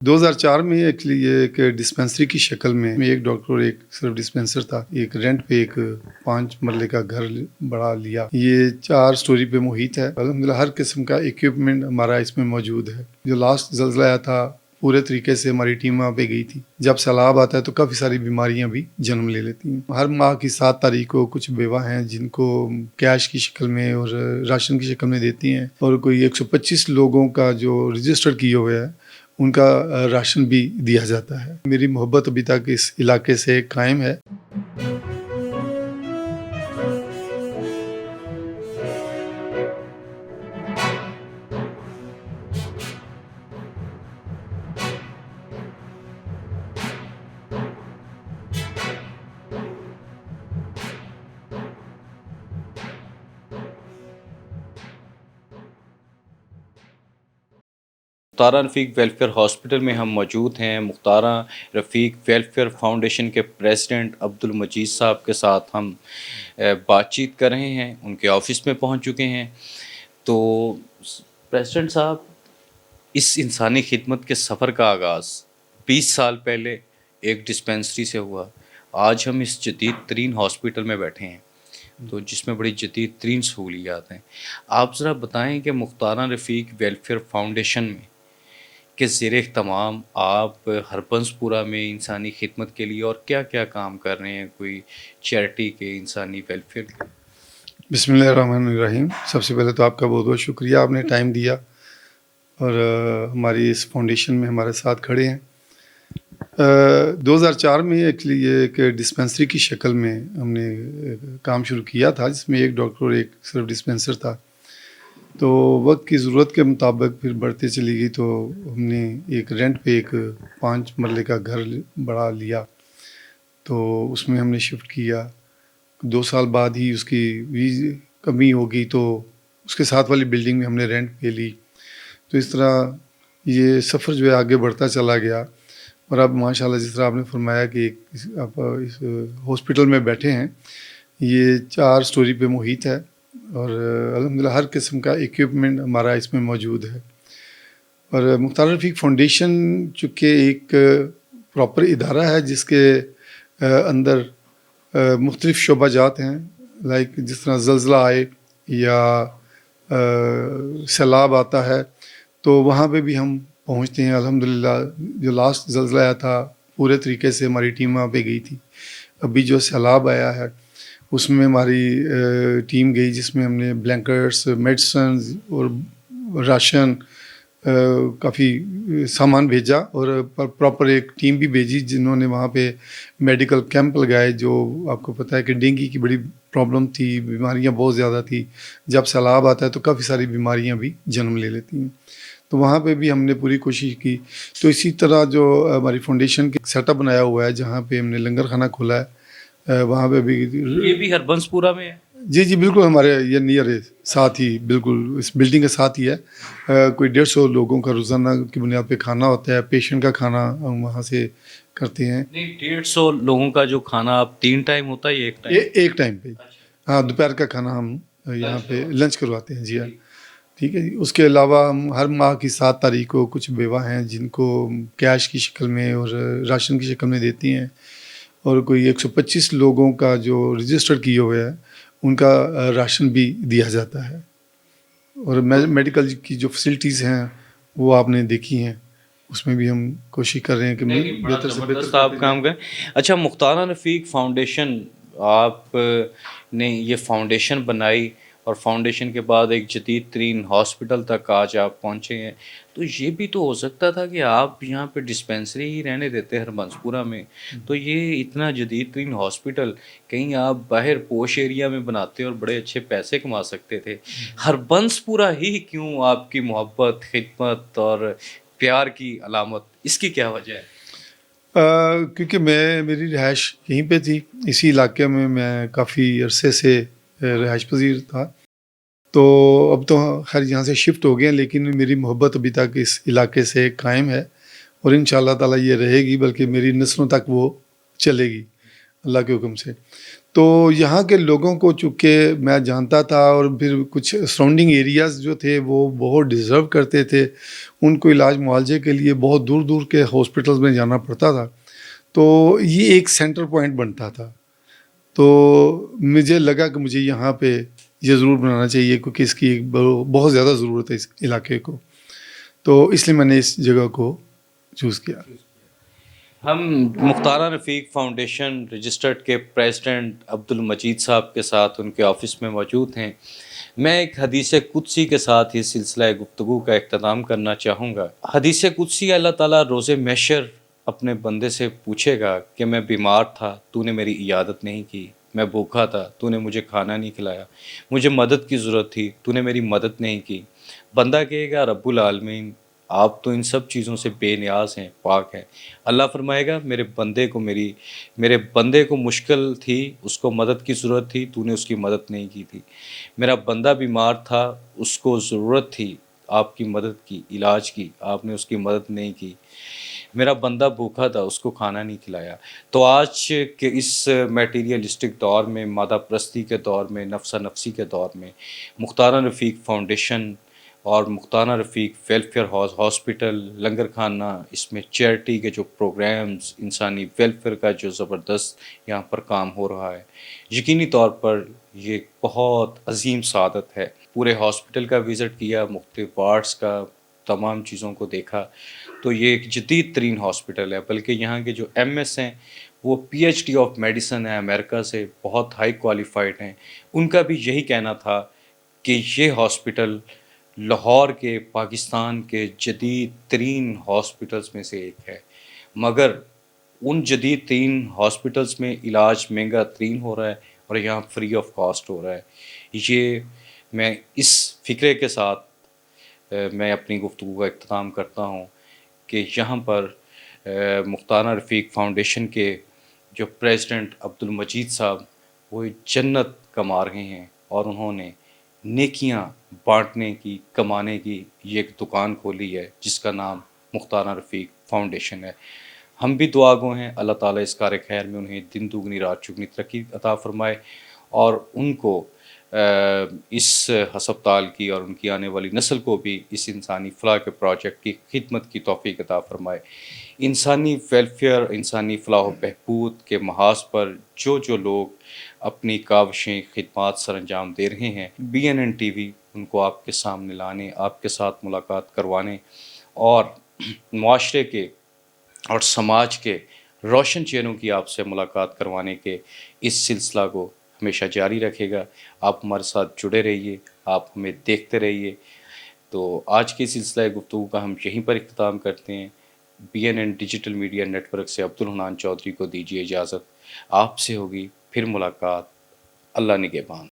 2004 میں ایکچولی یہ ایک ڈسپینسری کی شکل میں ایک ڈاکٹر اور ایک صرف ڈسپینسر تھا. ایک رینٹ پہ ایک 5 مرلے کا گھر بڑا لیا. یہ 4 سٹوری پہ محیط ہے. الحمدللہ ہر قسم کا ایکوپمنٹ ہمارا اس میں موجود ہے. جو لاسٹ زلزلہ آیا تھا پورے طریقے سے ہماری ٹیم وہاں پہ گئی تھی. جب سیلاب آتا ہے تو کافی ساری بیماریاں بھی جنم لے لیتی ہیں. ہر ماہ کی 7 تاریخ کو کچھ بیوہ ہیں جن کو کیش کی شکل میں اور راشن کی شکل میں دیتی ہیں، اور کوئی 125 لوگوں کا جو رجسٹر کیے ہوئے ہے ان کا راشن بھی دیا جاتا ہے. میری محبت ابھی تک اس علاقے سے قائم ہے. مختارہ رفیق ویلفیئر ہاسپٹل میں ہم موجود ہیں. مختارہ رفیق ویلفیئر فاؤنڈیشن کے پریزیڈنٹ عبدالمجید صاحب کے ساتھ ہم بات چیت کر رہے ہیں. ان کے آفس میں پہنچ چکے ہیں. تو پریزیڈنٹ صاحب، اس انسانی خدمت کے سفر کا آغاز 20 سال پہلے ایک ڈسپینسری سے ہوا. آج ہم اس جدید ترین ہاسپٹل میں بیٹھے ہیں تو جس میں بڑی جدید ترین سہولیات ہیں. آپ ذرا بتائیں کہ مختارہ رفیق ویلفیئر فاؤنڈیشن میں کے زیر اہتمام آپ ہربنس پورہ میں انسانی خدمت کے لیے اور کیا کیا کام کر رہے ہیں، کوئی چیریٹی کے، انسانی ویلفیئر کے؟ بسم اللہ الرحمن الرحیم. سب سے پہلے تو آپ کا بہت بہت شکریہ، آپ نے ٹائم دیا اور ہماری اس فاؤنڈیشن میں ہمارے ساتھ کھڑے ہیں. 2004 میں ایکچولی یہ ایک ڈسپینسری کی شکل میں ہم نے کام شروع کیا تھا، جس میں ایک ڈاکٹر اور ایک صرف ڈسپینسر تھا. تو وقت کی ضرورت کے مطابق پھر بڑھتے چلی گئی تو ہم نے ایک رینٹ پہ ایک 5 مرلے کا گھر بڑا لیا. تو اس میں ہم نے شفٹ کیا. 2 سال بعد ہی اس کی کمی ہو گئی تو اس کے ساتھ والی بلڈنگ میں ہم نے رینٹ پہ لی. تو اس طرح یہ سفر جو ہے آگے بڑھتا چلا گیا. اور اب ماشاءاللہ جس طرح آپ نے فرمایا کہ آپ اس ہاسپٹل میں بیٹھے ہیں، یہ 4 سٹوری پہ محیط ہے اور الحمدللہ ہر قسم کا ایکوپمنٹ ہمارا اس میں موجود ہے. اور مختارہ رفیق فاؤنڈیشن چونکہ ایک پراپر ادارہ ہے جس کے اندر مختلف شعبہ جات ہیں، لائک جس طرح زلزلہ آئے یا سیلاب آتا ہے تو وہاں پہ بھی ہم پہنچتے ہیں. الحمدللہ جو لاسٹ زلزلہ آیا تھا پورے طریقے سے ہماری ٹیم وہاں پہ گئی تھی. ابھی جو سیلاب آیا ہے اس میں ہماری ٹیم گئی، جس میں ہم نے بلینکٹس، میڈیسنز اور راشن، کافی سامان بھیجا اور پراپر ایک ٹیم بھی بھیجی جنہوں نے وہاں پہ میڈیکل کیمپ لگائے. جو آپ کو پتہ ہے کہ ڈینگی کی بڑی پرابلم تھی، بیماریاں بہت زیادہ تھی. جب سیلاب آتا ہے تو کافی ساری بیماریاں بھی جنم لے لیتی ہیں. تو وہاں پہ بھی ہم نے پوری کوشش کی. تو اسی طرح جو ہماری فاؤنڈیشن کا سیٹ اپ بنایا ہوا ہے جہاں پہ ہم نے لنگر خانہ کھولا ہے، وہاں پہ بھی یہ بھی ہربنس پورہ میں ہے؟ جی بالکل، ہمارے یہ نیئر ہے، ساتھ ہی بالکل اس بلڈنگ کے ساتھ ہی ہے. کوئی 150 لوگوں کا روزانہ کی بنیاد پہ کھانا ہوتا ہے. پیشنٹ کا کھانا ہم وہاں سے کرتے ہیں. نہیں، 150 لوگوں کا جو کھانا آپ 3 ٹائم ہوتا ہے یا ایک ٹائم پہ؟ ہاں، دوپہر کا کھانا ہم یہاں پہ لنچ کرواتے ہیں. جی ہاں، ٹھیک ہے جی. اس کے علاوہ ہم ہر ماہ کی 7 تاریخ کو کچھ بیوہ ہیں جن کو کیش کی شکل میں اور راشن کی شکل میں دیتی ہیں، اور کوئی 125 لوگوں کا جو رجسٹر کیے ہوئے ہیں ان کا راشن بھی دیا جاتا ہے. اور میڈیکل کی جو فیسلٹیز ہیں وہ آپ نے دیکھی ہیں، اس میں بھی ہم کوشش کر رہے ہیں کہ بہتر سے بہتر آپ کام کریں. اچھا، مختارہ رفیق فاؤنڈیشن، آپ نے یہ فاؤنڈیشن بنائی اور فاؤنڈیشن کے بعد ایک جدید ترین ہاسپٹل تک آج آپ پہنچے ہیں. تو یہ بھی تو ہو سکتا تھا کہ آپ یہاں پہ ڈسپینسری ہی رہنے دیتے ہربنس پورہ میں. تو یہ اتنا جدید ترین ہاسپٹل کہیں آپ باہر پوش ایریا میں بناتے اور بڑے اچھے پیسے کما سکتے تھے. ہربنس پورہ ہی کیوں آپ کی محبت، خدمت اور پیار کی علامت، اس کی کیا وجہ ہے؟ کیونکہ میری رہائش یہیں پہ تھی، اسی علاقے میں کافی عرصے سے رہائش پذیر تھا. تو اب تو خیر یہاں سے شفٹ ہو گئے ہیں، لیکن میری محبت ابھی تک اس علاقے سے قائم ہے اور انشاءاللہ تعالیٰ یہ رہے گی، بلکہ میری نسلوں تک وہ چلے گی اللہ کے حکم سے. تو یہاں کے لوگوں کو چونکہ میں جانتا تھا اور پھر کچھ سراؤنڈنگ ایریاز جو تھے وہ بہت ڈیزرو کرتے تھے، ان کو علاج معالجے کے لیے بہت دور دور کے ہاسپٹلز میں جانا پڑتا تھا، تو یہ ایک سینٹر پوائنٹ بنتا تھا. تو مجھے لگا کہ مجھے یہاں پہ یہ ضرور بنانا چاہیے کیونکہ اس کی ایک بہت زیادہ ضرورت ہے اس علاقے کو، تو اس لیے میں نے اس جگہ کو چوز کیا. ہم مختارہ رفیق فاؤنڈیشن رجسٹرڈ کے پریزیڈنٹ عبد المجید صاحب کے ساتھ ان کے آفس میں موجود ہیں. میں ایک حدیث قدسی کے ساتھ یہ سلسلہ گفتگو کا اختتام کرنا چاہوں گا. حدیث قدسی اللہ تعالیٰ روز محشر اپنے بندے سے پوچھے گا کہ میں بیمار تھا، تو نے میری عیادت نہیں کی، میں بھوکا تھا، تو نے مجھے کھانا نہیں کھلایا، مجھے مدد کی ضرورت تھی، تو نے میری مدد نہیں کی. بندہ کہے گا رب العالمین آپ تو ان سب چیزوں سے بے نیاز ہیں، پاک ہیں. اللہ فرمائے گا میرے بندے کو مشکل تھی، اس کو مدد کی ضرورت تھی، تو نے اس کی مدد نہیں کی تھی. میرا بندہ بیمار تھا، اس کو ضرورت تھی آپ کی مدد کی، علاج کی، آپ نے اس کی مدد نہیں کی. میرا بندہ بھوکا تھا، اس کو کھانا نہیں کھلایا. تو آج کے اس میٹیریلسٹک دور میں، مادہ پرستی کے دور میں، نفسہ نفسی کے دور میں، مختارہ رفیق فاؤنڈیشن اور مختارہ رفیق ویلفیئر ہاسپٹل، لنگر خانہ، اس میں چیریٹی کے جو پروگرامز، انسانی ویلفیئر کا جو زبردست یہاں پر کام ہو رہا ہے، یقینی طور پر یہ بہت عظیم سعادت ہے. پورے ہاسپٹل کا وزٹ کیا، مختلف وارڈز کا، تمام چیزوں کو دیکھا، تو یہ ایک جدید ترین ہاسپٹل ہے. بلکہ یہاں کے جو ایم ایس ہیں وہ P H D of medicine ہیں، امریکہ سے بہت ہائی کوالیفائڈ ہیں. ان کا بھی یہی کہنا تھا کہ یہ ہاسپٹل لاہور کے، پاکستان کے جدید ترین ہاسپٹلز میں سے ایک ہے. مگر ان جدید ترین ہاسپٹلز میں علاج مہنگا ترین ہو رہا ہے اور یہاں فری آف کاسٹ ہو رہا ہے. یہ میں اس فکرے کے ساتھ میں اپنی گفتگو کا اختتام کرتا ہوں کہ یہاں پر مختارہ رفیق فاؤنڈیشن کے جو پریزیڈنٹ عبد المجید صاحب وہ جنت کما رہے ہیں، اور انہوں نے نیکیاں بانٹنے کی، کمانے کی یہ ایک دکان کھولی ہے جس کا نام مختارہ رفیق فاؤنڈیشن ہے. ہم بھی دعا گو ہیں اللہ تعالیٰ اس کار خیر میں انہیں دن دگنی رات چگنی ترقی عطا فرمائے اور ان کو اس ہسپتال کی اور ان کی آنے والی نسل کو بھی اس انسانی فلاح کے پروجیکٹ کی خدمت کی توفیق عطا فرمائے. انسانی ویلفیئر، انسانی فلاح و بہبود کے محاذ پر جو لوگ اپنی کاوشیں، خدمات سر انجام دے رہے ہیں، B N N T V ان کو آپ کے سامنے لانے، آپ کے ساتھ ملاقات کروانے اور معاشرے کے اور سماج کے روشن چہروں کی آپ سے ملاقات کروانے کے اس سلسلہ کو ہمیشہ جاری رکھے گا. آپ ہمارے ساتھ جڑے رہیے، آپ ہمیں دیکھتے رہیے. تو آج کے سلسلہ گفتگو کا ہم یہیں پر اختتام کرتے ہیں. B N N digital media network سے عبد الحنان چودھری کو دیجیے اجازت. آپ سے ہوگی پھر ملاقات. اللہ نگہبان.